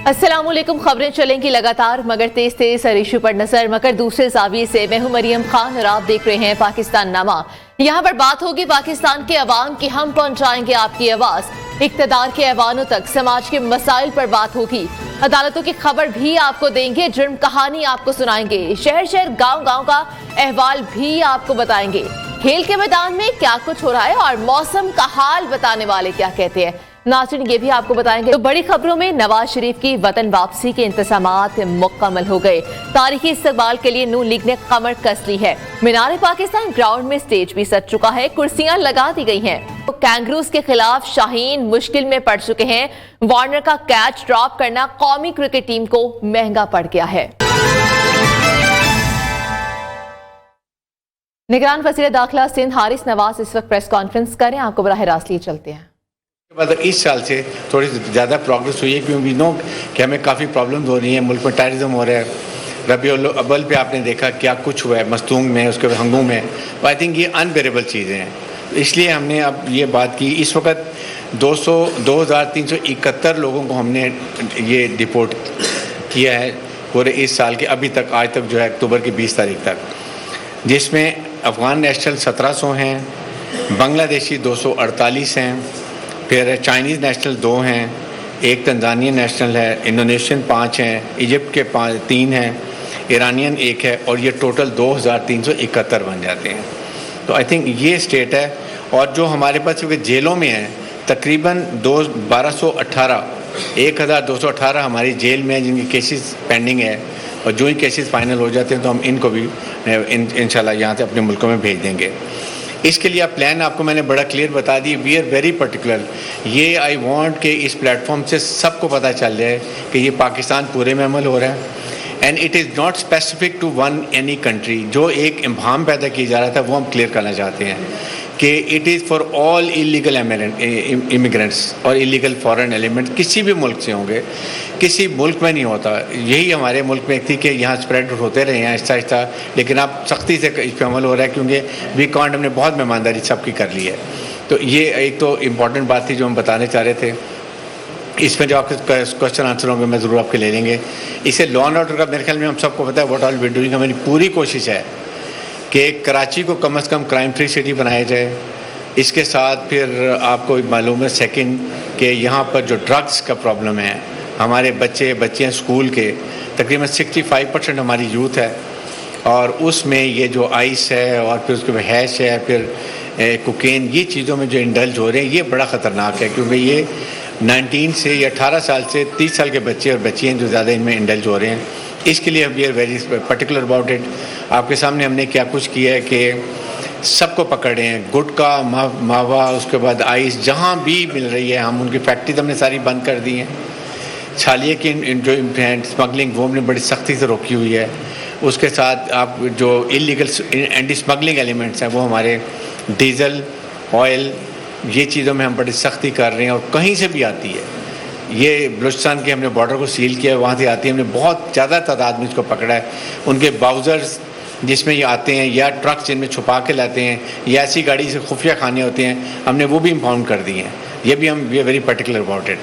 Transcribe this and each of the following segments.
अस्सलामुअलैकुम। खबरें चलेंगी लगातार मगर तेज तेज सर इशू पर नजर। मगर दूसरे जाविये से मैं हूं मरियम खान और आप देख रहे हैं पाकिस्तान नामा। यहाँ पर बात होगी पाकिस्तान के अवाम की, हम पहुंचाएंगे आपकी आवाज इक्तदार के ऐवानों तक। समाज के मसाइल पर बात होगी, अदालतों की खबर भी आपको देंगे, जुर्म कहानी आपको सुनाएंगे, शहर शहर गांव गांव का अहवाल भी आपको बताएंगे। खेल के मैदान में क्या कुछ हो रहा है और मौसम का हाल बताने वाले क्या कहते हैं, नाज़रीन ये भी आपको बताएंगे। तो बड़ी खबरों में नवाज शरीफ की वतन वापसी के इंतजामात मुकम्मल हो गए। तारीखी इस्तकबाल के लिए नून लीग ने कमर कस ली है। मीनार पाकिस्तान ग्राउंड में स्टेज भी सज चुका है, कुर्सियां लगा दी गई हैं। तो कैंगरूज के खिलाफ शाहीन मुश्किल में पड़ चुके हैं। वार्नर का कैच ड्रॉप करना कौमी क्रिकेट टीम को महंगा पड़ गया है। निगरान वज़ीर दाखिला सिंध हारिस नवाज इस वक्त प्रेस कॉन्फ्रेंस करें, आपको बराह रास्त लिए चलते हैं। मतलब इस साल से थोड़ी ज़्यादा प्रोग्रेस हुई है क्योंकि वी नो कि हमें काफ़ी प्रॉब्लम्स हो रही हैं, मुल्क में टेररिज्म हो रहा है। रबीउल अव्वल पे आपने देखा क्या कुछ हुआ है, मस्तूंग में, उसके बाद हंगू में। तो आई थिंक ये अनबेरेबल चीज़ें हैं, इसलिए हमने अब ये बात की। इस वक्त 2371 लोगों को हमने ये डिपोर्ट किया है पूरे इस साल के अभी तक, आज तक जो है अक्टूबर की 20 तारीख तक, जिसमें अफ़गान नेशनल 1700 हैं, बांग्लादेशी 248 हैं, फिर चाइनीज़ नेशनल 2 हैं, एक तंजानियन नेशनल है, इंडोनेशियन 5 हैं, इजिप्ट के 3 हैं, ईरानियन 1 है, और ये टोटल 2371 बन जाते हैं। तो आई थिंक ये स्टेट है। और जो हमारे पास क्योंकि जेलों में है तकरीबन 1218 हमारी जेल में है जिनकी केसेस पेंडिंग है, और जो ही केसेस फाइनल हो जाते हैं तो हम इनको भी इंशाल्लाह यहाँ से अपने मुल्कों में भेज देंगे। इसके लिए प्लान आपको मैंने बड़ा क्लियर बता दी। We are very particular. ये आई वांट कि इस प्लेटफॉर्म से सबको पता चल जाए कि ये पाकिस्तान पूरे में अमल हो रहा है, and it is not specific to one any country. जो एक इम्हाम पैदा किया जा रहा था वो हम क्लियर करना चाहते हैं कि it is for all illegal immigrants और इलीगल फॉरेन एलिमेंट्स, किसी भी मुल्क से होंगे, किसी मुल्क में नहीं होता। यही हमारे मुल्क में एक थी कि यहाँ स्प्रेड होते रहे हैं आहिस्ता आहिस्ता, लेकिन अब सख्ती से इस पर अमल हो रहा है क्योंकि वी कांट हमने बहुत मेहमानदारी सबकी कर ली है। तो ये एक तो इम्पॉर्टेंट बात थी जो हम बताने चाह रहे थे। इसमें जो आपके क्वेश्चन आंसर होंगे मैं ज़रूर आपके ले लेंगे। इसे लॉ एंड ऑर्डर का मेरे ख्याल में हम सबको पता है व्हाट ऑल वी डूइंग। हमारी पूरी कोशिश है कि कराची को कम से कम क्राइम फ्री सिटी बनाया जाए। इसके साथ फिर आपको मालूम है सेकंड कि यहाँ पर जो ड्रग्स का प्रॉब्लम है, हमारे बच्चियाँ स्कूल के तकरीबन 65% हमारी यूथ है, और उसमें ये जो आइस है और फिर उसके बाद हैश है, फिर कोकेन, ये चीज़ों में जो इंडल्ज हो रहे हैं ये बड़ा ख़तरनाक है क्योंकि ये 19 से या 18 साल से 30 साल के बच्चे और बच्चियाँ जो ज़्यादा इनमें इंडल्ज हो रहे हैं। इसके लिए we are very particular about it. आपके सामने हमने क्या कुछ किया है कि सबको पकड़े हैं, गुटखा, मावा, उसके बाद आइस, जहाँ भी मिल रही है हम उनकी फैक्ट्रीज हमने सारी बंद कर दी हैं। छालिए की जो स्मगलिंग वो हमने बड़ी सख्ती से रोकी हुई है। उसके साथ आप जो इलीगल एंटी स्मगलिंग एलिमेंट्स हैं वो हमारे डीज़ल, ऑयल, ये चीज़ों में हम बड़ी सख्ती कर रहे हैं। और कहीं से भी आती है, ये बलूचिस्तान के हमने बॉर्डर को सील किया है, वहाँ से आती है, हमने बहुत ज़्यादा तादाद में इसको पकड़ा है। उनके बाउज़र्स जिसमें ये आते हैं, या ट्रक्स जिनमें छुपा के लाते हैं, या ऐसी गाड़ी से खुफिया खाने होते हैं, हमने वो भी इम्पाउंड कर दिए हैं। ये भी हम we are very particular about it.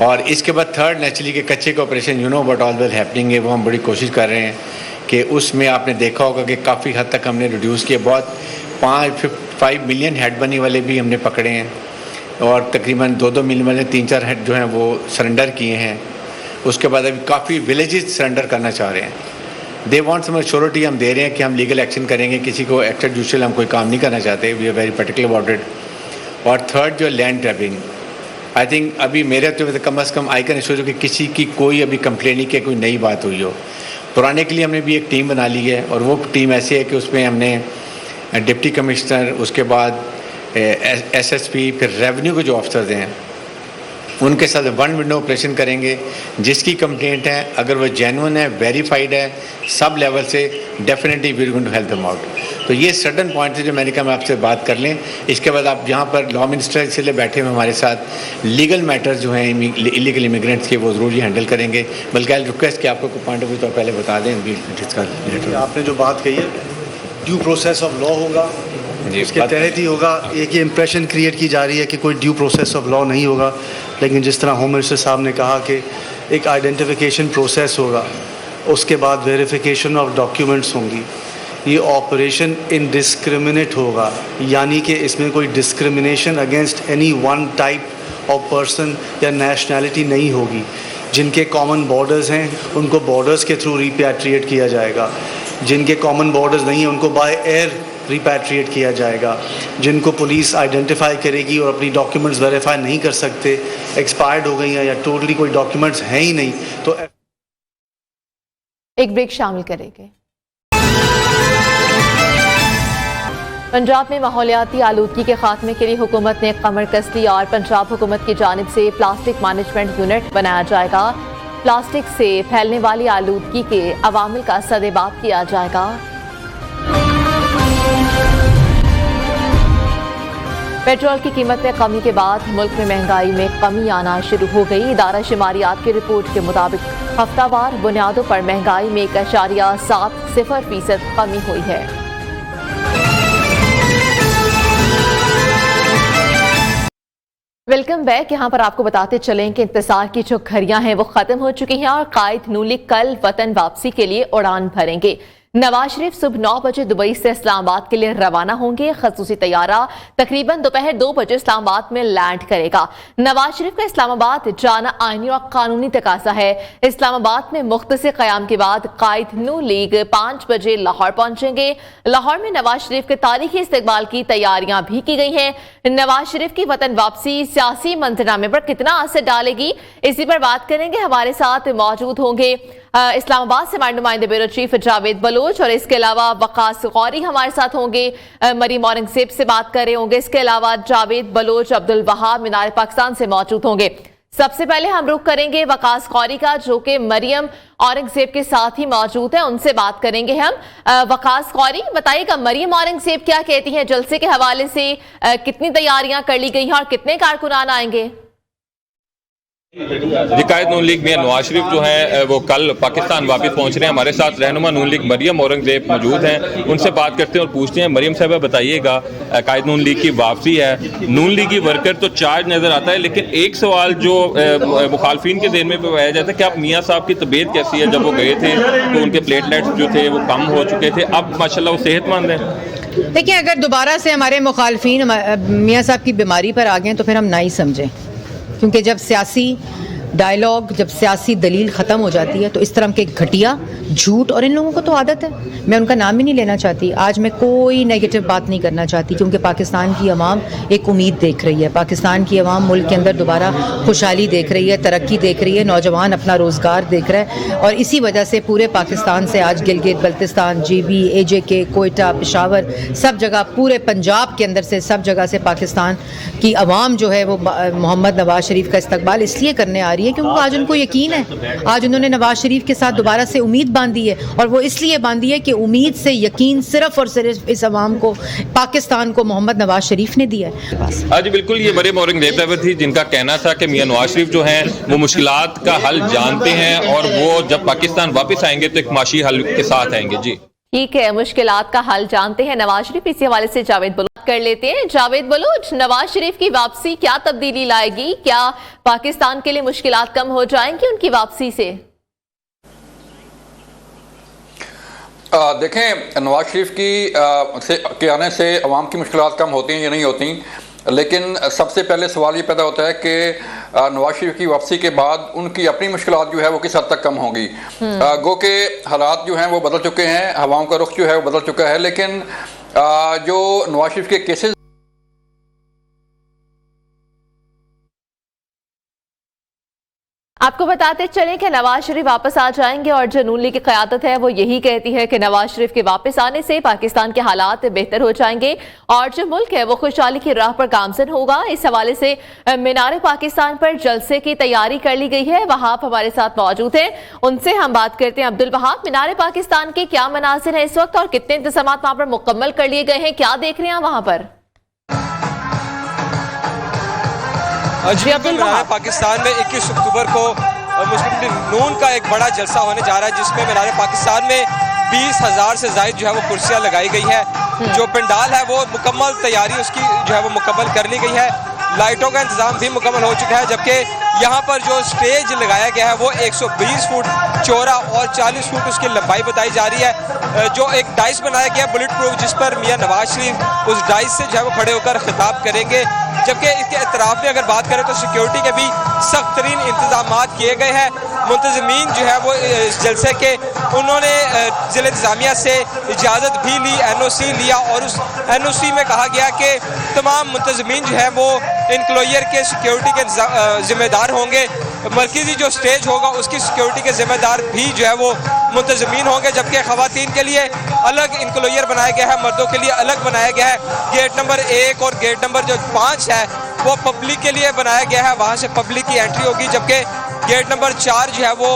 और इसके बाद थर्ड नेचुरली के कच्चे के operation, you know what all well happening है, वो हम बड़ी कोशिश कर रहे हैं कि उसमें आपने देखा होगा कि काफ़ी हद तक हमने रिड्यूस किया। बहुत 5 मिलियन हेड बनी वाले भी हमने पकड़े हैं, और तकरीबन 2-2 मिलियन वाले 3-4 हेड जो हैं वो सरेंडर किए हैं। उसके बाद अभी काफ़ी विलेजेस सरेंडर करना चाह रहे हैं। दे वांट सम श्योरिटी, हम दे रहे हैं कि हम लीगल एक्शन करेंगे, किसी को एक्स्ट्रा जुडिशियल हम कोई काम नहीं करना चाहते। We are very particular about it. और थर्ड जो लैंड ग्रैबिंग, आई थिंक अभी मेरे तो कम अज़ कम आई कैन एश्योर कि किसी की कोई अभी कंप्लेन नहीं कि कोई नई बात हुई हो। पुराने के लिए हमने भी एक टीम बना ली है, और वो टीम ऐसी है कि उसमें हमने डिप्टी कमिश्नर, उसके बाद SSP, फिर रेवेन्यू के जो ऑफिसर्स हैं उनके साथ वन विंडो ऑपरेशन करेंगे। जिसकी कंप्लेंट है अगर वो जेन्युइन है, वेरीफाइड है सब लेवल से, definitely we are going to help them out. तो ये सर्टन पॉइंट है जो मैंने कहा मैं आपसे बात कर लें। इसके बाद आप यहाँ पर लॉ मिनिस्टर इसलिए बैठे हुए हमारे साथ, लीगल मैटर्स जो हैं इलीगल इमिग्रेंट्स के वो ज़रूर ही हैंडल करेंगे। बल्कि आई रिक्वेस्ट कि आपको कोई पॉइंट ऑफ व्यू तो पहले बता दें। आपने जो बात कही है ड्यू प्रोसेस ऑफ लॉ होगा, जी, इसके तहत ही होगा। एक ये इम्प्रेशन क्रिएट की जा रही है कि कोई ड्यू प्रोसेस ऑफ लॉ नहीं होगा, लेकिन जिस तरह होम मिनिस्टर साहब ने कहा कि एक आइडेंटिफिकेशन प्रोसेस होगा, उसके बाद वेरिफिकेशन ऑफ डॉक्यूमेंट्स होंगी, ये ऑपरेशन इनडिस्क्रिमिनेट होगा, यानी कि इसमें कोई discrimination against any one type of person या नेशनैलिटी नहीं होगी। जिनके कॉमन बॉर्डर्स हैं उनको बॉर्डर्स के थ्रू रिपैट्रिएट किया जाएगा, जिनके कॉमन बॉर्डर्स नहीं हैं उनको बाय एयर रिपैट्रिएट किया जाएगा, जिनको पुलिस आइडेंटिफाई करेगी और अपनी डॉक्यूमेंट्स वेरीफाई नहीं कर सकते, एक्सपायर्ड हो गई हैं या टोटली कोई डॉक्यूमेंट्स हैं ही नहीं, तो एक ब्रेक शामिल करेंगे। पंजाब में माहौलियाती आलूदगी के खात्मे के लिए हुकूमत ने कमर कस ली और पंजाब हुकूमत की जानिब से प्लास्टिक मैनेजमेंट यूनिट बनाया जाएगा। प्लास्टिक से फैलने वाली आलूदगी के अवामिल का सदेबाप किया जाएगा। पेट्रोल की कीमत में कमी के बाद मुल्क में महंगाई में कमी आना शुरू हो गई। इदारा शुमारियात की रिपोर्ट के मुताबिक हफ्तावार बुनियादों पर महंगाई में 1.70% कमी हुई है। Welcome back. यहाँ पर आपको बताते चलें कि इंतजार की जो घड़ियां हैं वो खत्म हो चुकी हैं और कायद नून लीग कल वतन वापसी के लिए उड़ान भरेंगे। नवाज शरीफ सुबह 9 बजे दुबई से इस्लामाबाद के लिए रवाना होंगे। खसूसी तैयारा तकरीबन दोपहर 2 बजे इस्लामाबाद में लैंड करेगा। नवाज शरीफ का इस्लामाबाद जाना आईनी और कानूनी तकाजा है। इस्लामाबाद में मुख्तसर क़याम के बाद कायद नून लीग 5 बजे लाहौर पहुंचेंगे। लाहौर में नवाज शरीफ के तारीखी इस्तकबाल की तैयारियां भी की गई हैं। नवाज शरीफ की वतन वापसी सियासी मंजरनामे पर कितना असर डालेगी, इसी पर बात करेंगे। हमारे साथ मौजूद होंगे इस्लामाबाद से हमारे नुमाइंदे ब्यूरो चीफ जावेद बलोच और इसके अलावा वकास गौरी हमारे साथ होंगे। मरीम औरंगजेब से बात कर रहे होंगे। इसके अलावा जावेद बलोच, अब्दुल वहाब मीनार पाकिस्तान से मौजूद होंगे। सबसे पहले हम रुख करेंगे वकास गौरी का, जो कि मरियम औरंगजेब के साथ ही मौजूद है, उनसे बात करेंगे हम। वकास गौरी, बताइएगा मरियम औरंगजेब क्या कहती हैं जलसे के हवाले से, कितनी तैयारियां कर ली गई हैं और कितने कारकुनान आएंगे? जी, कायद नून लीग में नवाज शरीफ जो है वो कल पाकिस्तान वापस पहुंच रहे हैं। हमारे साथ रहनुमा नून लीग मरियम औरंगजेब मौजूद हैं, उनसे बात करते हैं और पूछते हैं। मरियम साहब बताइएगा, कायद नून लीग की वापसी है, नून लीगी वर्कर तो चार्ज नजर आता है, लेकिन एक सवाल जो मुखालफिन के देर में पाया जाता है कि आप मियाँ साहब की तबीयत कैसी है? जब वो गए थे तो उनके प्लेटलेट्स जो थे वो कम हो चुके थे, अब माशाल्लाह वो सेहतमंद हैं। देखिए, अगर दोबारा से हमारे मुखालफिन मियाँ साहब की बीमारी पर आ गए तो फिर हम ना ही समझें, क्योंकि जब सियासी डायलॉग, जब सियासी दलील ख़त्म हो जाती है तो इस तरह के घटिया झूठ, और इन लोगों को तो आदत है, मैं उनका नाम ही नहीं लेना चाहती। आज मैं कोई नेगेटिव बात नहीं करना चाहती, क्योंकि पाकिस्तान की अवाम एक उम्मीद देख रही है। पाकिस्तान की अवाम मुल्क के अंदर दोबारा खुशहाली देख रही है, तरक्की देख रही है, नौजवान अपना रोज़गार देख रहा है, और इसी वजह से पूरे पाकिस्तान से आज गिलगित बल्तिस्तान, GB, AJK, कोयटा, पेशावर, सब जगह, पूरे पंजाब के अंदर से सब जगह से पाकिस्तान की अवाम जो है वो मोहम्मद नवाज शरीफ का इस्तकबाल इसलिए करने आ रही है क्योंकि आज उनको यकीन है, आज उन्होंने नवाज शरीफ के साथ दोबारा से उम्मीद बांधी है, और वो इसलिए बांधी है कि उम्मीद से यकीन सिर्फ और सिर्फ इस अवाम को, पाकिस्तान को मोहम्मद नवाज शरीफ ने दिया है। आज बिल्कुल ये मरियम औरंगजेब थी जिनका कहना था कि मियां नवाज शरीफ जो हैं वो मुश्किलात का हल जानते हैं और वो जब पाकिस्तान वापस आएंगे तो एक माशी हल के साथ आएंगे। जी ठीक है, मुश्किलात का हल जानते हैं नवाज शरीफ। इसी हवाले से जावेद बलोच कर लेते हैं। जावेद बलोच, नवाज शरीफ की वापसी क्या तब्दीली लाएगी? क्या पाकिस्तान के लिए मुश्किलात कम हो जाएंगी उनकी वापसी से? देखें, नवाज शरीफ के आने से अवाम की मुश्किलात कम होती हैं या नहीं होती, लेकिन सबसे पहले सवाल ये पैदा होता है कि नवाज शरीफ की वापसी के बाद उनकी अपनी मुश्किलात जो है वो किस हद तक कम होंगी। गो के हालात जो हैं वो बदल चुके हैं, हवाओं का रुख जो है वो बदल चुका है, लेकिन जो नवाज शरीफ के केसेस आपको बताते चलें कि नवाज शरीफ वापस आ जाएंगे और जो नून लीग की क़यादत है वो यही कहती है कि नवाज शरीफ के वापस आने से पाकिस्तान के हालात बेहतर हो जाएंगे और जो मुल्क है वो खुशहाली की राह पर गामजन होगा। इस हवाले से मीनार पाकिस्तान पर जलसे की तैयारी कर ली गई है। वहाब हमारे साथ मौजूद हैं, उनसे हम बात करते हैं। अब्दुल वहाब, मीनार पाकिस्तान के क्या मनासिर है इस वक्त और कितने इंतजाम वहां पर मुकम्मल कर लिए गए हैं, क्या देख रहे हैं वहां पर? पाकिस्तान में 21 अक्टूबर को मुस्लिम लीग नून का एक बड़ा जलसा होने जा रहा है, जिसमें मीनार पाकिस्तान में 20,000 से ज़ायद जो है वो कुर्सियाँ लगाई गई है। जो पंडाल है वो मुकम्मल तैयारी उसकी जो है वो मुकम्मल कर ली गई है। लाइटों का इंतजाम भी मुकम्मल हो चुका है, जबकि यहाँ पर जो स्टेज लगाया गया है वो 120 फुट चौड़ा और 40 फुट उसकी लंबाई बताई जा रही है। जो एक डाइस बनाया गया बुलेट प्रूफ, जिस पर मियां नवाज शरीफ उस डाइस से जो है वो खड़े होकर खिताब करेंगे। जबकि इसके एतराफ़ में अगर बात करें तो सिक्योरिटी के भी सख्त तरीन इंतजाम किए गए हैं। मुंतज़मीन जो है वो इस जलसे के उन्होंने ज़िला इंतज़ामिया से इजाज़त भी ली, NOC लिया, और उस NOC में कहा गया कि तमाम मुंतज़मीन जो है वो इनक्लोजर के सिक्योरिटी के ज़िम्मेदार होंगे। मरकज़ी जो स्टेज होगा उसकी सिक्योरिटी के ज़िम्मेदार भी जो है वो मुंतज़मीन होंगे, जबकि ख़वातीन के लिए अलग इनक्लोजर बनाया गया है, मर्दों के लिए अलग बनाया गया है। गेट नंबर 1 और गेट नंबर जो 5 है वो पब्लिक के लिए बनाया गया है, वहाँ से पब्लिक की एंट्री होगी, जबकि गेट नंबर 4 जो है वो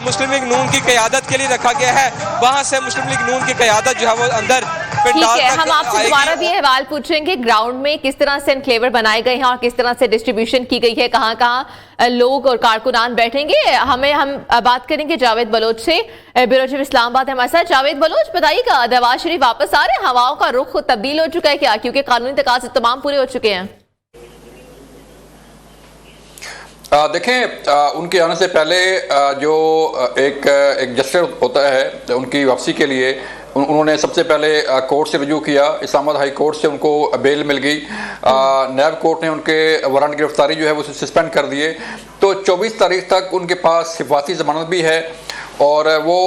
मुस्लिम लीग नून की क़यादत के लिए रखा गया है, वहाँ से मुस्लिम लीग नून की क़यादत जो है वो अंदर। ठीक है, हम आपसे दोबारा भी सवाल पूछेंगे ग्राउंड में किस तरह से एनक्लेवर बनाए गए हैं और किस तरह से डिस्ट्रीब्यूशन की गई है, कहाँ कहाँ लोग और कारकुनान बैठेंगे। हम बात करेंगे जावेद बलोच से, ब्यूरो चीफ इस्लामाबाद हमारे साथ। जावेद बलोच, बताइएगा नवाज शरीफ वापस आ रहे हैं, हवाओं का रुख तब्दील हो चुका है क्या, क्योंकि कानूनी तकाज़े तमाम पूरे हो चुके हैं? देखें, उनके आने से पहले जो एक जस्टिस होता है उनकी वापसी के लिए उन्होंने सबसे पहले कोर्ट से रजू किया। इस्लामाबाद हाई कोर्ट से उनको बेल मिल गई। नैब कोर्ट ने उनके वारंट गिरफ्तारी जो है वो सस्पेंड कर दिए। तो 24 तारीख तक उनके पास हिफाजती ज़मानत भी है और वो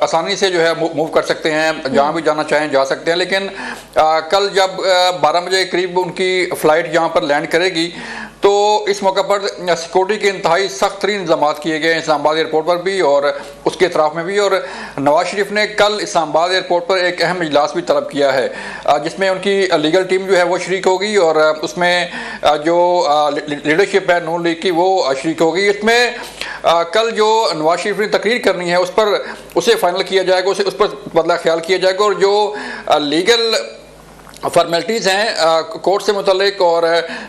आसानी से जो है मूव कर सकते हैं, जहाँ भी जाना चाहें जा सकते हैं। लेकिन कल जब 12 बजे करीब उनकी फ़्लाइट यहाँ पर लैंड करेगी तो इस मौके पर सिक्योरिटी के इंतहाई सख्त तरीन इंतजाम किए गए हैं इस्लामाबाद एयरपोर्ट पर भी और उसके अतराफ़ में भी। और नवाज शरीफ ने कल इस्लामाबाद एयरपोर्ट पर एक अहम इजलास भी तलब किया है, जिसमें उनकी लीगल टीम जो है वो शरीक होगी और उसमें जो लीडरशिप है नून लीग की वो शरीक होगी। इसमें कल जो नवाज शरीफ ने तकरीर करनी है उसे फाइनल किया जाएगा, उस पर बदला ख्याल किया जाएगा और जो लीगल फॉर्मेलिटीज़ हैं कोर्ट से मुतल्लिक और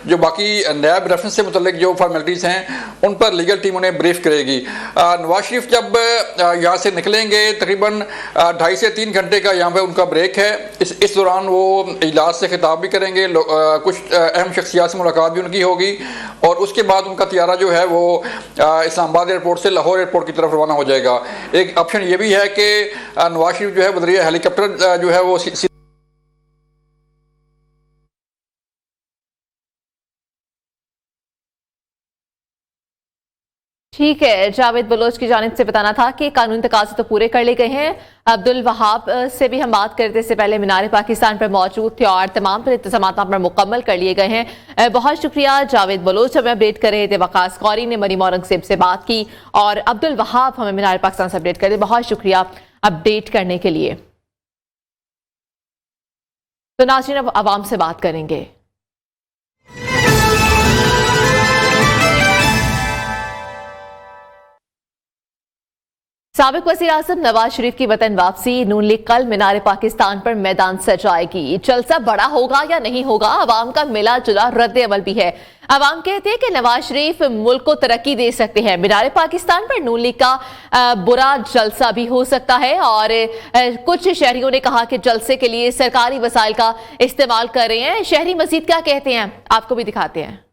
जो बाकी नैब रेफरेंस से मुतल्लिक जो फॉर्मेलिटीज़ हैं उन पर लीगल टीम उन्हें ब्रीफ करेगी। नवाज शरीफ जब यहाँ से निकलेंगे तकरीबन 2.5 से 3 घंटे का यहाँ पे उनका ब्रेक है। इस दौरान वो इजलास से खिताब भी करेंगे, कुछ अहम शख्सियात से मुलाकात भी उनकी होगी और उसके बाद उनका तियारा जो है वो इस्लामाबाद एयरपोर्ट से लाहौर एयरपोर्ट की तरफ रवाना हो जाएगा। एक ऑप्शन ये भी है कि नवाज शरीफ जो है बदरिया हेलीकॉप्टर जो है वो ठीक है, जावेद बलोच की जानिब से बताना था कि कानूनी तकाज़े तो पूरे कर ले गए हैं। अब्दुल वहाब से भी हम बात करते से पहले मीनार पाकिस्तान पर मौजूद थे और तमाम पर इंतज़ामात पर मुकम्मल कर लिए गए हैं। बहुत शुक्रिया जावेद बलोच, हमें अपडेट कर रहे थे। वकास कौरी ने मरीम औरंगजेब से बात की और अब्दुल वहाब हमें मीनार पाकिस्तान से अपडेट कर रहे। बहुत शुक्रिया अपडेट करने के लिए। तो नाज़रीन, अब आवाम से बात करेंगे। साबिक वज़ीर आज़म नवाज शरीफ की वतन वापसी, नून लीग कल मीनार पाकिस्तान पर मैदान सजाएगी। जलसा बड़ा होगा या नहीं होगा, अवाम का मिला जुला रद्द अमल भी है। अवाम कहते हैं कि नवाज शरीफ मुल्क को तरक्की दे सकते हैं। मीनार पाकिस्तान पर नून लीग का बुरा जलसा भी हो सकता है और कुछ शहरियों ने कहा कि जलसे के लिए सरकारी वसाइल का इस्तेमाल कर रहे हैं। शहरी मजीद क्या कहते हैं आपको भी दिखाते हैं।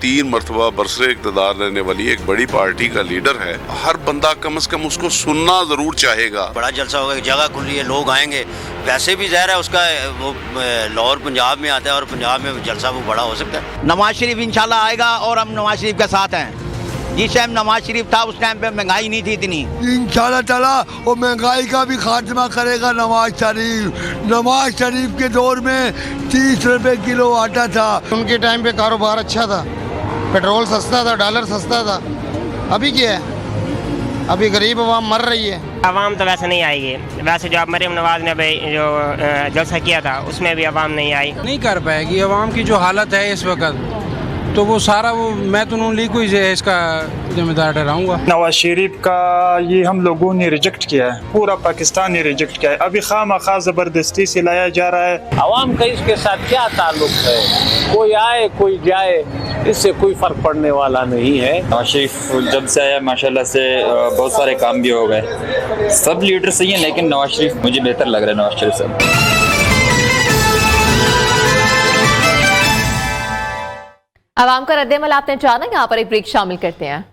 3 मरतबा बरसरे इक़्तिदार रहने वाली एक बड़ी पार्टी का लीडर है। हर बंदा कम से कम उसको सुनना जरूर चाहेगा। बड़ा जलसा होगा, जगह खुली है, लोग आएंगे। वैसे भी ज़ाहिर है उसका वो लाहौर पंजाब में आता है और पंजाब में जलसा वो बड़ा हो सकता है। नवाज शरीफ इंशाल्लाह आएगा और हम नवाज शरीफ के साथ हैं। जिस टाइम नवाज शरीफ था उस टाइम पे महंगाई नहीं थी इतनी। इंशाल्लाह ताला वो महंगाई का भी खात्मा करेगा नवाज शरीफ। नवाज शरीफ के दौर में 30 रुपए किलो आटा था। उनके टाइम पे कारोबार अच्छा था, पेट्रोल सस्ता था, डॉलर सस्ता था। अभी क्या है, अभी गरीब अवाम मर रही है। अवाम तो वैसे नहीं आएगी। वैसे जो अब मरीम नवाज ने जो जलसा किया था उसमें भी अवाम नहीं आई। नहीं कर पाएगी। अवाम की जो हालत है इस वक्त, तो वो सारा मैं तो नून लीग को ही इसका जिम्मेदार ठहराऊंगा। नवाज शरीफ का ये हम लोगों ने रिजेक्ट किया है, पूरा पाकिस्तान ने रिजेक्ट किया है। अभी खामखा जबरदस्ती से लाया जा रहा है। अवाम का इसके साथ क्या ताल्लुक है? कोई आए कोई जाए, इससे कोई फर्क पड़ने वाला नहीं है। नवाज शरीफ जब से आया माशाल्लाह से बहुत सारे काम भी हो गए। सब लीडर सही हैं लेकिन नवाज शरीफ मुझे बेहतर लग रहा है। नवाज शरीफ साहब आवाम का रद्देमल आपने जाना, यहाँ पर एक ब्रेक शामिल करते हैं।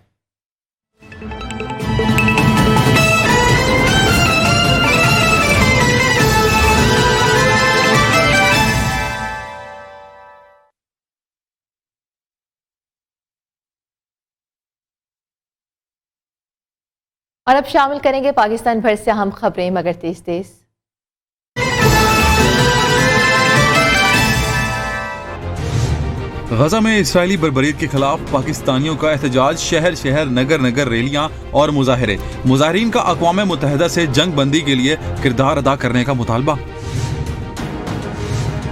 और अब शामिल करेंगे पाकिस्तान भर से अहम खबरें मगर तेज तेज। गजा में इसराइली बर्बरीत के खिलाफ पाकिस्तानियों का एहतजाज, शहर शहर नगर नगर रैलियां और मुजाहिरे। मुजाहिरीन का अक़वाम मुत्तहिदा से जंग बंदी के लिए किरदार अदा करने का मुतालबा।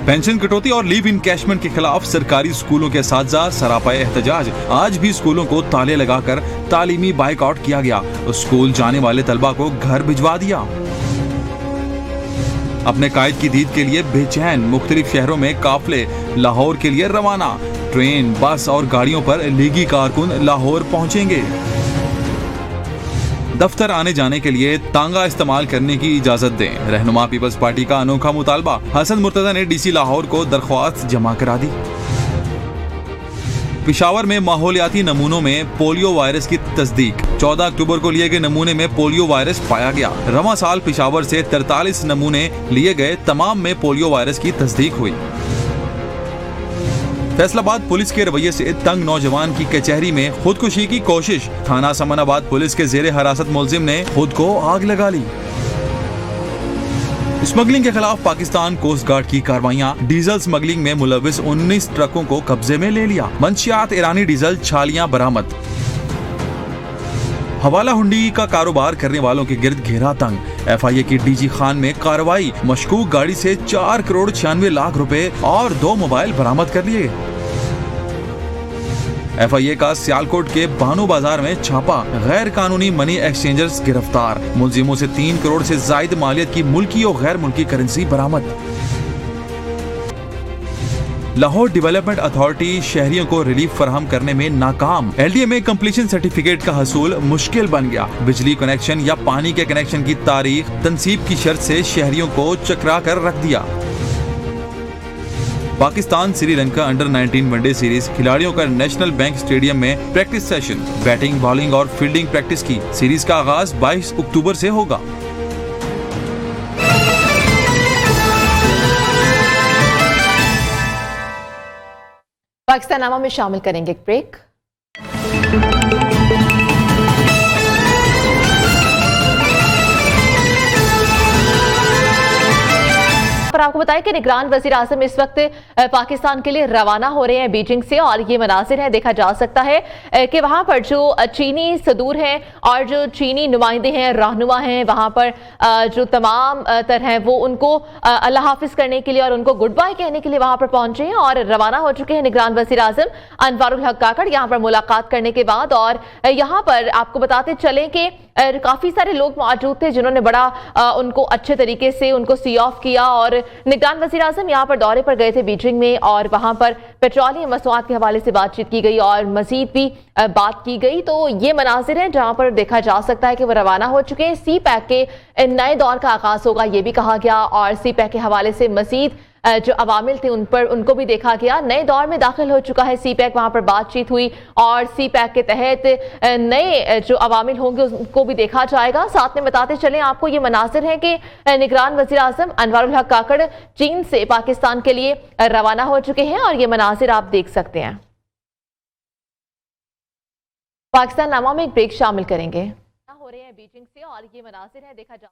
पेंशन कटौती और लीव इनकैशमेंट के खिलाफ सरकारी स्कूलों के असातिज़ा सरापाए एहतजाज। आज भी स्कूलों को ताले लगाकर तालीमी बाइकआउट किया गया। स्कूल जाने वाले तलबा को घर भिजवा दिया। अपने कायद की दीद के लिए बेचैन, मुख्तलिफ शहरों में काफिले लाहौर के लिए रवाना। ट्रेन, बस और गाड़ियों पर लीगी कारकुन लाहौर पहुंचेंगे। दफ्तर आने जाने के लिए तांगा इस्तेमाल करने की इजाजत दें। रहनुमा पीपल्स पार्टी का अनोखा मुतालबा। हसन मुर्तजा ने डीसी लाहौर को दरख्वास्त जमा करा दी। पेशावर में माहौलियाती नमूनों में पोलियो वायरस की तस्दीक। 14 अक्टूबर को लिए गए नमूने में पोलियो वायरस पाया गया। रवां साल पेशावर से 43 नमूने लिए गए, तमाम में पोलियो वायरस की तस्दीक हुई। फैसलाबाद पुलिस के रवैये से तंग नौजवान की कचहरी में खुदकुशी की कोशिश। थाना समनाबाद पुलिस के जेरे हिरासत मुलजिम ने खुद को आग लगा ली। स्मगलिंग के खिलाफ पाकिस्तान कोस्ट गार्ड की कार्रवाइयां। डीजल स्मगलिंग में मुलविस 19 ट्रकों को कब्जे में ले लिया। मंशियात ईरानी डीजल छालियां बरामद। हवाला हुंडी का कारोबार करने वालों के गिर्द घेरा तंग। FIA की डीजी खान में कार्रवाई। मशकूक गाड़ी से 4 करोड़ 96 लाख रुपए और 2 मोबाइल बरामद कर लिए। FIA का सियालकोट के बानो बाजार में छापा। गैर कानूनी मनी एक्सचेंजर्स गिरफ्तार। मुलजिमों से 3 करोड़ से जायद मालियत की मुल्की और गैर मुल्की करेंसी बरामद। लाहौर डेवलपमेंट अथॉरिटी शहरियों को रिलीफ फराहम करने में नाकाम। LDA में कंप्लीशन सर्टिफिकेट का हसूल मुश्किल बन गया। बिजली कनेक्शन या पानी के कनेक्शन की तारीख तनसीब की शर्त से शहरियों को चकरा कर रख दिया। Pakistan Sri Lanka under 19 one day series खिलाड़ियों का नेशनल बैंक स्टेडियम में प्रैक्टिस सेशन। बैटिंग, बॉलिंग और फील्डिंग प्रैक्टिस की। सीरीज का आगाज 22 अक्टूबर से होगा। पाकिस्तान नामा में शामिल करेंगे एक ब्रेक। पर आपको बताएं कि निगरान वजीर आजम इस वक्त पाकिस्तान के लिए रवाना हो रहे हैं बीजिंग से, और ये मनाजिर है देखा जा सकता है कि वहां पर जो चीनी सदूर हैं और जो चीनी नुमाइंदे हैं, रहनुमा हैं, वहां पर जो तमाम तरह हैं वो उनको अल्लाह हाफिज करने के लिए और उनको गुड बाय कहने के लिए वहां पर पहुंचे हैं और रवाना हो चुके हैं निगरान वजीर आजम अनवारुल हक काकड़ यहां पर मुलाकात करने के बाद। और यहां पर आपको बताते चलें कि काफी सारे लोग मौजूद थे जिन्होंने बड़ा उनको अच्छे तरीके से उनको सी ऑफ किया। और निगरान वजीर आजम यहाँ पर दौरे पर गए थे बीजिंग में, और वहां पर पेट्रोलियम मसनूआत के हवाले से बातचीत की गई और मजीद भी बात की गई। तो ये मनाजिर हैं जहां पर देखा जा सकता है कि वो रवाना हो चुके हैं। CPAC के नए दौर का आगाज होगा ये भी कहा गया, और CPAC के हवाले से मजीद जो अवामिल थे उनको भी देखा गया। नए दौर में दाखिल हो चुका है CPAC, वहां पर बातचीत हुई और CPAC के तहत नए जो अवामिल होंगे उनको भी देखा जाएगा। साथ में बताते चलें आपको ये मनासिर हैं कि निगरान वज़ीर आज़म अनवारुल हक काकड़ चीन से पाकिस्तान के लिए रवाना हो चुके हैं और ये मनासिर आप देख सकते हैं। पाकिस्तान नामा में एक ब्रेक शामिल करेंगे। हो रहे हैं बीजिंग से और ये मनासिर है देखा जा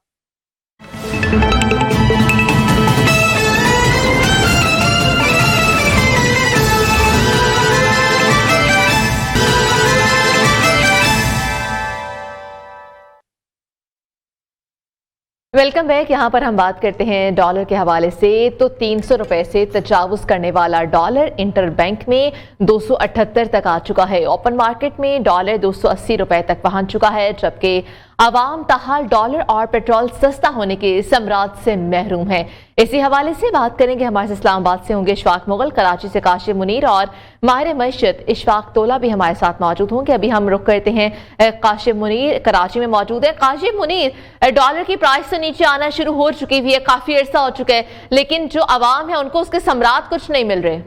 वेलकम बैक। यहाँ पर हम बात करते हैं डॉलर के हवाले से। तो 300 रुपए से तजावुज़ करने वाला डॉलर इंटर बैंक में 278 तक आ चुका है। ओपन मार्केट में डॉलर 280 रुपए तक पहुंच चुका है, जबकि आवाम ताहाल डॉलर और पेट्रोल सस्ता होने के समरात से महरूम है। इसी हवाले से बात करेंगे। हमारे साथ इस्लामाबाद से होंगे इशफाक मुगल, कराची से काशिम मुनीर और माहिर मैशत इशफाक तोला भी हमारे साथ मौजूद होंगे। अभी हम रुक करते हैं, काशिम मुनीर कराची में मौजूद है। काशिम मुनीर, डॉलर की प्राइस तो नीचे आना शुरू हो चुकी हुई है, काफी अर्सा हो चुका है, लेकिन जो आवाम है उनको उसके समरात कुछ नहीं मिल रहे।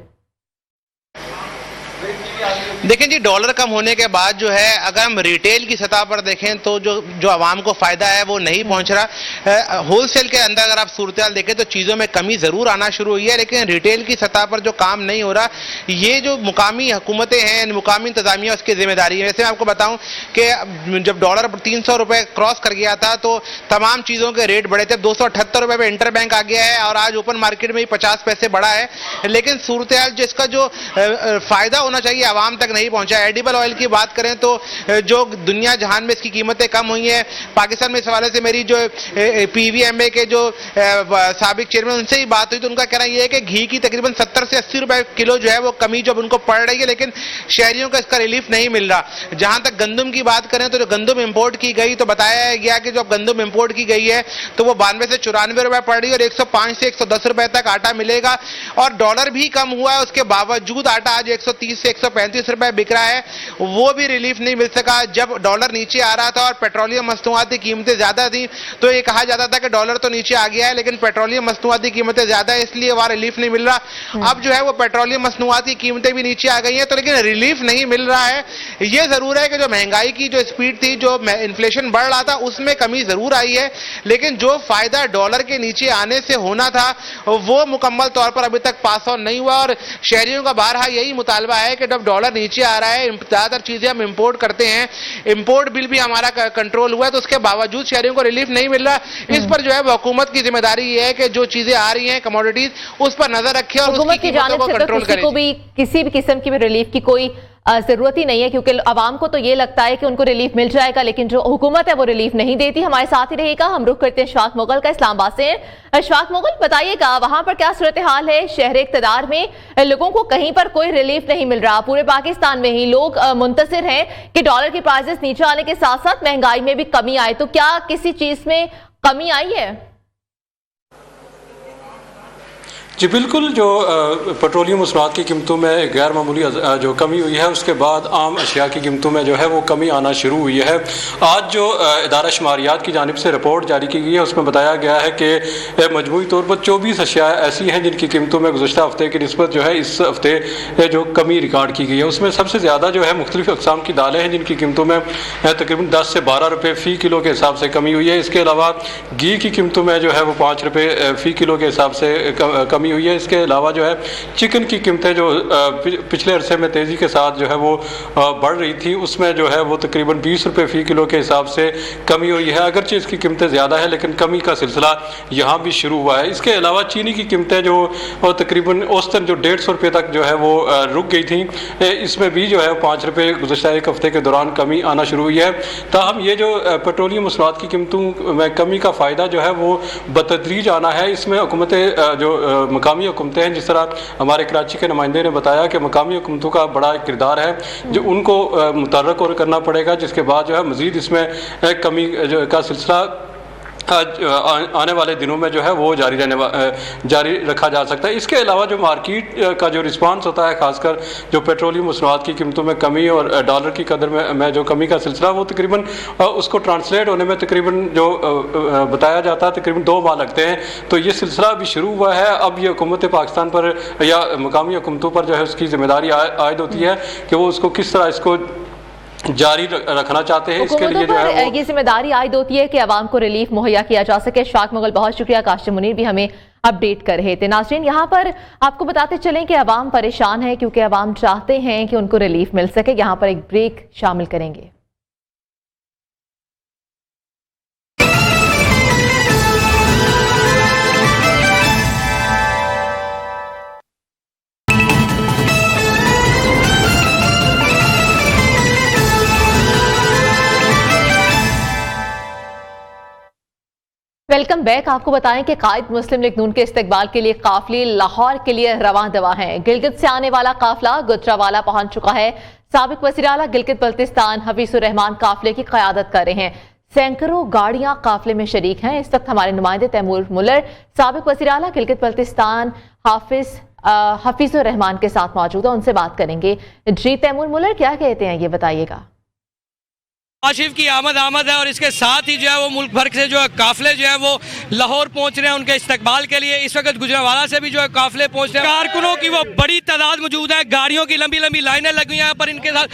देखें जी, डॉलर कम होने के बाद जो है अगर हम रिटेल की सतह पर देखें तो जो आवाम को फायदा है वो नहीं पहुंच रहा। होलसेल के अंदर अगर आप सूरत देखें तो चीज़ों में कमी ज़रूर आना शुरू हुई है, लेकिन रिटेल की सतह पर जो काम नहीं हो रहा, ये जो मुकामी हुकूमतें हैं, मुकामी इंतजामिया, उसकी जिम्मेदारी है। वैसे मैं आपको बताऊं कि जब डॉलर 300 रुपये क्रॉस कर गया था तो तमाम चीज़ों के रेट बढ़े थे। 278 रुपये पे इंटर बैंक आ गया है और आज ओपन मार्केट में ही 50 पैसे बढ़ा है, लेकिन सूरत हाल जिसका जो फ़ायदा होना चाहिए आवाम तक नहीं पहुंचा। एडिबल ऑयल की बात करें तो जो दुनिया जहान में इसकी कीमतें कम हुई हैं। पाकिस्तान में इस हवाले से मेरी जो PVMA के जो साबिक चेयरमैन, उनसे ही बात हुई तो उनका कहना यह है कि घी की तकरीबन 70 से 80 रुपए किलो जो है वो कमी जब उनको पड़ रही है, लेकिन शहरियों को इसका रिलीफ नहीं मिल रहा। जहां तक गंदम की बात करें तो जो गंदम इंपोर्ट की गई तो बताया गया कि जब गंदम इंपोर्ट की गई है तो वो 92 से 94 रुपए पड़ रही है और 105 से 110 रुपए तक आटा मिलेगा। और डॉलर भी कम हुआ है, उसके बावजूद आटा आज 130 से 135 रुपए बिक रहा है, वो भी रिलीफ नहीं मिल सका। जब डॉलर नीचे आ रहा था और पेट्रोलियम मसनूआत की कीमतें ज्यादा थी तो ये कहा जाता था कि डॉलर तो नीचे आ गया है लेकिन पेट्रोलियम मसनूआत की कीमतें ज्यादा है, इसलिए वहां रिलीफ नहीं मिल रहा। अब जो है वो पेट्रोलियम मसनूआत की कीमतें भी नीचे आ गई हैं तो लेकिन रिलीफ नहीं मिल रहा है। ये जरूर है कि जो महंगाई की जो स्पीड थी, जो इन्फ्लेशन बढ़ रहा था, उसमें कमी जरूर आई है, लेकिन जो फायदा डॉलर के नीचे आने से होना था वो मुकम्मल तौर पर अभी तक पास ऑन नहीं हुआ। और शहरियों का बारहा यही मुतालबा है कि जब डॉलर नीचे आ रहा है, ज्यादातर चीजें हम इंपोर्ट करते हैं, इंपोर्ट बिल भी हमारा कंट्रोल हुआ है, तो उसके बावजूद शहरियों को रिलीफ नहीं मिल रहा। इस पर जो है हुकूमत की जिम्मेदारी ये है कि जो चीजें आ रही हैं कमोडिटीज, उस पर नजर रखे और उसकी कीमतों को कंट्रोल करें। किसी भी किस्म की भी रिलीफ की कोई जरूरत ही नहीं है, क्योंकि आवाम को तो ये लगता है कि उनको रिलीफ मिल जाएगा, लेकिन जो हुकूमत है वो रिलीफ नहीं देती। हमारे साथ ही रहेगा, हम रुख करते हैं इशफाक मुगल का, इस्लामाबाद से हैं। इशफाक मुगल, बताइएगा वहां पर क्या सूरत हाल है? शहर इक़्तिदार में लोगों को कहीं पर कोई रिलीफ नहीं मिल रहा। पूरे पाकिस्तान में ही लोग मुंतसिर हैं कि डॉलर की प्राइसेस नीचे आने के साथ साथ महंगाई में भी कमी आए, तो क्या किसी चीज में कमी आई है? जी बिल्कुल, जो पेट्रोलियम मसनूआत की कीमतों में गैर मामूली जो कमी हुई है, उसके बाद आम अशिया की कीमतों में जो है वो कमी आना शुरू हुई है। आज जो इदारा शुमारियात की जानिब से रिपोर्ट जारी की गई है उसमें बताया गया है कि मजमूई तौर पर 24 अशिया ऐसी हैं जिनकी कीमतों में गुज़श्ता हफ्ते की निस्बत जो है इस हफ्ते जो कमी रिकॉर्ड की गई है, उसमें सबसे ज़्यादा जो है मुख्तलिफ अक़साम की दालें हैं जिनकी कीमतों में तकरीबन 10 से 12 रुपये फ़ी किलो के हिसाब से कमी हुई है। इसके अलावा घी की कीमतों में जो है वो 5 रुपये फ़ी किलो के हिसाब से कमी हुई है। इसके अलावा जो है चिकन की कीमतें जो पिछले अरसे में तेज़ी के साथ जो है वो बढ़ रही थी, उसमें जो है वो तकरीबन 20 रुपये फ़ी किलो के हिसाब से कमी हुई है। अगरचे इसकी कीमतें ज़्यादा है लेकिन कमी का सिलसिला यहाँ भी शुरू हुआ है। इसके अलावा चीनी की कीमतें जो तकरीबन औसतन जो 150 रुपये तक जो है वो रुक गई थी, इसमें भी जो है 5 रुपये गुज़श्ता एक हफ्ते के दौरान कमी आना शुरू हुई है। ताहम ये जो पेट्रोलियम मसनूआत की कीमतों में कमी का फ़ायदा जो है वो बतदरीज आना है। इसमें हुकूमतें जो मकामी हुकूमतें हैं, जिस तरह हमारे कराची के नुमाइंदे ने बताया कि मकामी हुकूमतों का बड़ा किरदार है जो उनको मुतर्रक और करना पड़ेगा, जिसके बाद जो है मज़ीद इसमें कमी का सिलसिला आने वाले दिनों में जो है वो जारी रखा जा सकता है। इसके अलावा जो मार्केट का जो रिस्पांस होता है, खासकर जो पेट्रोलियम मसनूआत की कीमतों में कमी और डॉलर की कदर में जो कमी का सिलसिला, वो तकरीबन उसको ट्रांसलेट होने में तकरीबन जो बताया जाता है तकरीबन 2 माह लगते हैं। तो ये सिलसिला अभी शुरू हुआ है। अब ये हुकूमत पाकिस्तान पर या मकामी हुकूमतों पर जो है उसकी जिम्मेदारी आयद होती है कि वो उसको किस तरह इसको जारी रखना चाहते हैं। इसके लिए जो है ये जिम्मेदारी आयद होती है कि आवाम को रिलीफ मुहैया किया जा सके। इशफाक मुगल, बहुत शुक्रिया। काशिम मुनीर भी हमें अपडेट कर रहे थे। नाज़रीन, यहाँ पर आपको बताते चलें कि आवाम परेशान है क्योंकि आवाम चाहते हैं कि उनको रिलीफ मिल सके। यहाँ पर एक ब्रेक शामिल करेंगे। Welcome back. आपको बताएं कि कायद मुस्लिम लीग नून के इस्तकबाल के लिए काफिले लाहौर के लिए रवां दवा हैं। गिलगित से आने वाला काफिला गुजरावाला पहुंच चुका है। साबिक वज़ीर आला गिलगित बल्तिस्तान हफीजुर रहमान काफिले की क़यादत कर रहे हैं। सैकड़ों गाड़ियां काफिले में शरीक हैं। इस वक्त हमारे नुमाइंदे तैमूर मुल्लर साबिक वज़ीर आला गिलगित बल्तिस्तान हफीजुर रहमान के साथ मौजूद है, उनसे बात करेंगे। जी तैमूर मुल्लर, क्या कहते हैं ये बताइएगा। नवाज की आमद है और इसके साथ ही जो है वो मुल्क भर से जो है काफिले जो है वो लाहौर पहुंच रहे हैं उनके इस्तकबाल के लिए। इस वक्त गुजरांवाला से भी जो है काफिले पहुंच रहे हैं। कारकुनों की वो बड़ी तादाद मौजूद है, गाड़ियों की लंबी लंबी लाइनें लगी हैं, पर इनके साथ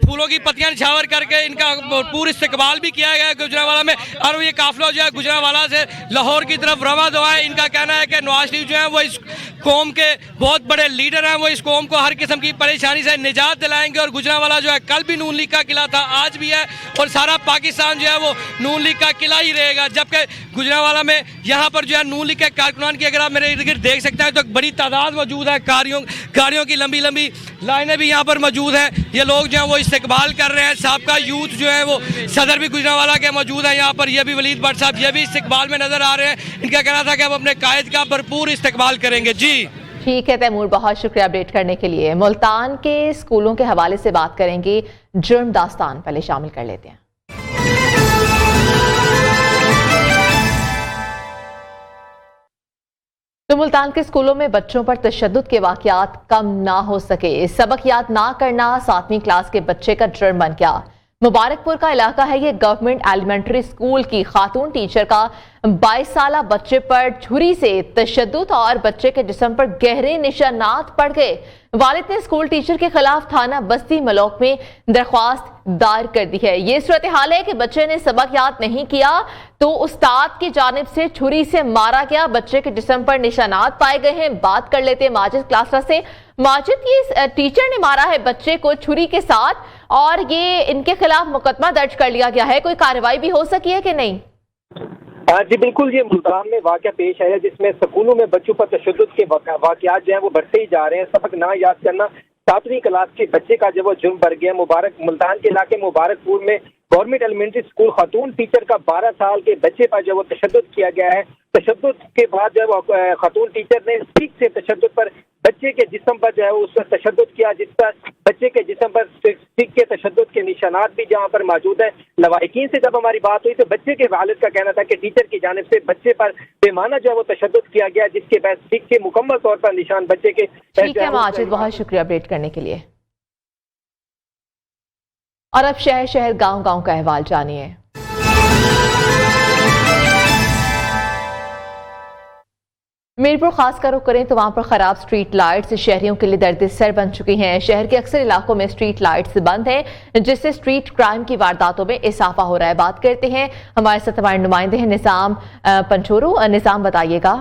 फूलों की पत्तियां निछावर करके इनका पूरा इस्तकबाल भी किया गया है गुजरांवाला में। और ये काफिला जो है गुजरांवाला से लाहौर की तरफ रवाना हुआ है। इनका कहना है कि नवाज शरीफ जो है वो इस कौम के बहुत बड़े लीडर हैं, वो इस कौम को हर किस्म की परेशानी से निजात दिलाएंगे। और गुजरांवाला जो है कल भी नून लीग का किला था, आज भी है, और सारा पाकिस्तान जो है वो नून लीग का किला ही रहेगा। जबकि गुजरांवाला में यहाँ पर जो है नून लीग के कारकुनान की अगर आप मेरे इर्द गिर्द देख सकते हैं तो बड़ी तादाद मौजूद है। गाड़ियों की लंबी लंबी लाइनें भी यहाँ पर मौजूद हैं। ये लोग जो है वो इस्तकबाल कर रहे हैं। साबका यूथ जो है वो सदर भी गुजरांवाला के मौजूद है यहाँ पर। ये भी वलीद भट्ट साहब ये भी इस्तकबाल में नजर आ रहे हैं। इनका कहना था कि हम अपने कायद का भरपूर इस्तकबाल करेंगे। जी ठीक है तैमूर, बहुत शुक्रिया अपडेट करने के लिए। मुल्तान के स्कूलों के हवाले से बात करेंगे। जुर्म दास्तान पहले शामिल कर लेते हैं। तो मुल्तान के स्कूलों में बच्चों पर तशद्दुद के वाकयात कम ना हो सके, सबक याद ना करना 7वीं क्लास के बच्चे का जुर्म बन गया। मुबारकपुर का इलाका है ये। गवर्नमेंट एलिमेंट्री स्कूल की खातून टीचर का 22 साला बच्चे पर छुरी से तशद्दुद और बच्चे के जिस्म पर गहरे निशानात पड़ गए। वालिद ने स्कूल टीचर के खिलाफ थाना बस्ती मलोक में दरख्वास्त दायर कर दी है। ये सूरत हाल है कि बच्चे ने सबक याद नहीं किया तो उस्ताद की जानिब से छुरी से मारा गया। बच्चे के जिस्म पर निशानात पाए गए हैं। बात कर लेते हैं माजिद क्लासरा से। माजिद, ये टीचर ने मारा है बच्चे को छुरी के साथ और ये इनके खिलाफ मुकदमा दर्ज कर लिया गया है, कोई कार्रवाई भी हो सकी है कि नहीं? जी बिल्कुल, ये मुल्तान में वाक़या पेश है जिसमें स्कूलों में बच्चों पर तशद्दुद के वाक़यात जो है वो बढ़ते ही जा रहे हैं। सबक ना याद करना 7वीं क्लास के बच्चे का जो वो जुर्म बढ़ गया। मुल्तान के इलाके मुबारकपुर में गवर्नमेंट एलिमेंट्री स्कूल खातून टीचर का 12 साल के बच्चे पर जो वो तशद्दुद किया गया है। तशद्दुद के बाद जो है खातून टीचर ने स्टिक से तशद्दुद पर बच्चे के जिस्म पर जो है उस पर तशद्दुद किया, जिस पर बच्चे के जिस्म पर स्टिक के तशद्दुद के निशानात भी जहाँ पर मौजूद है। लवाहिकीन से जब हमारी बात हुई तो बच्चे के वालिद का कहना था कि टीचर की जानिब से बच्चे पर बेमाना जो है वो तशद्दुद किया गया, जिसके बाद स्टिक के मुकम्मल तौर पर निशान बच्चे के। ठीक है माजिद, बहुत शुक्रिया अपडेट करने के लिए। और अब शहर शहर गांव गांव का अहवाल जानिए। मीरपुर खास का रुख करें तो वहां पर खराब स्ट्रीट लाइट्स शहरियों के लिए दर्द सर बन चुकी हैं। शहर के अक्सर इलाकों में स्ट्रीट लाइट्स बंद हैं, जिससे स्ट्रीट क्राइम की वारदातों में इजाफा हो रहा है। बात करते हैं, हमारे साथ हमारे नुमाइंदे हैं निज़ाम पंचोरू। निज़ाम, बताइएगा।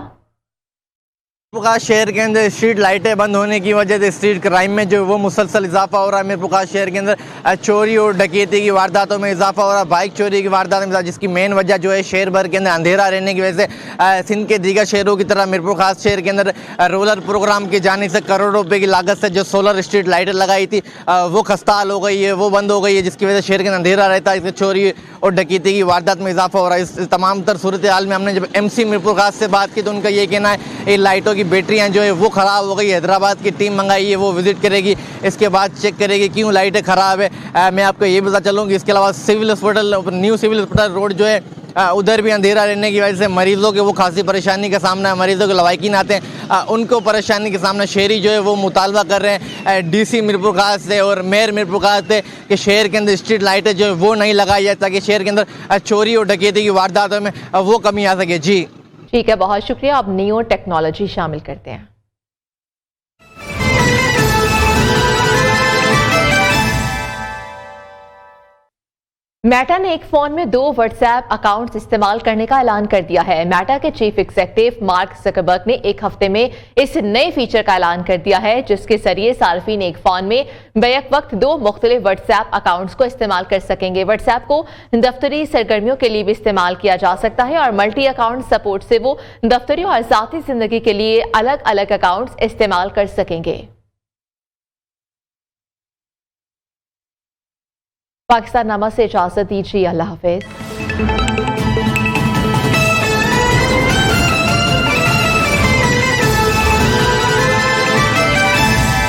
शहर के अंदर स्ट्रीट लाइटें बंद होने की वजह से स्ट्रीट क्राइम में जो वो मुसलसल इजाफा हो रहा है। मीरपुर शहर के अंदर चोरी और डकैती की वारदातों में इजाफा हो रहा है, बाइक चोरी की वारदात में, जिसकी मेन वजह जो है शहर भर के अंदर अंधेरा रहने की वजह से सिंध के दीगर शहरों की तरह मीरपुर खास शहर के अंदर रोलर प्रोग्राम की जाने से करोड़ों रुपये की लागत से जो सोलर स्ट्रीट लाइटें लगाई थी वो खस्ताहाल हो गई है, वो बंद हो गई है, जिसकी वजह से शहर के अंदर अंधेरा रहता है। इससे चोरी और डकैती की वारदात में इजाफा हो रहा है। इस तमाम तर सूरत हाल में हमने जब MC मीरपुर खास से बात की तो उनका ये कहना है ये लाइटों की बैटरियाँ जो है वो ख़राब हो गई। हैदराबाद की टीम मंगाई है, वो विजिट करेगी, इसके बाद चेक करेगी क्यों लाइटें ख़राब है। मैं आपको ये बता चलूँ कि इसके अलावा civil hospital, new civil hospital road जो है उधर भी अंधेरा रहने की वजह से मरीज़ों के वो खासी परेशानी का सामना है। मरीज़ों के लवाहिकीन आते हैं, उनको परेशानी के सामना शहरी जो है वो मुतालबा कर रहे हैं DC मीरपुर खास से और मेयर मीरपुर खास से कि शहर के अंदर स्ट्रीट लाइटें जो है वो नहीं लगाई जाए ताकि शहर के अंदर चोरी और डकैती की वारदातों में वो कमी आ सके। जी ठीक है, बहुत शुक्रिया। अब नियो टेक्नोलॉजी शामिल करते हैं। मेटा ने एक फोन में 2 व्हाट्सएप अकाउंट्स इस्तेमाल करने का ऐलान कर दिया है। मेटा के चीफ एग्जीक्यूटिव मार्क ज़करबर्ग ने एक हफ्ते में इस नए फीचर का ऐलान कर दिया है, जिसके जरिए सार्फिन एक फोन में बैक वक्त 2 मुख्तलिफ व्हाट्सएप अकाउंट्स को इस्तेमाल कर सकेंगे। व्हाट्सएप को दफ्तरी सरगर्मियों के लिए भी इस्तेमाल किया जा सकता है और मल्टी अकाउंट सपोर्ट से वो दफ्तरी और ज़ाती जिंदगी के लिए अलग अलग अकाउंट्स इस्तेमाल कर सकेंगे। पाकिस्तान नामा से इजाजत दीजिए, अल्लाह हाफिज।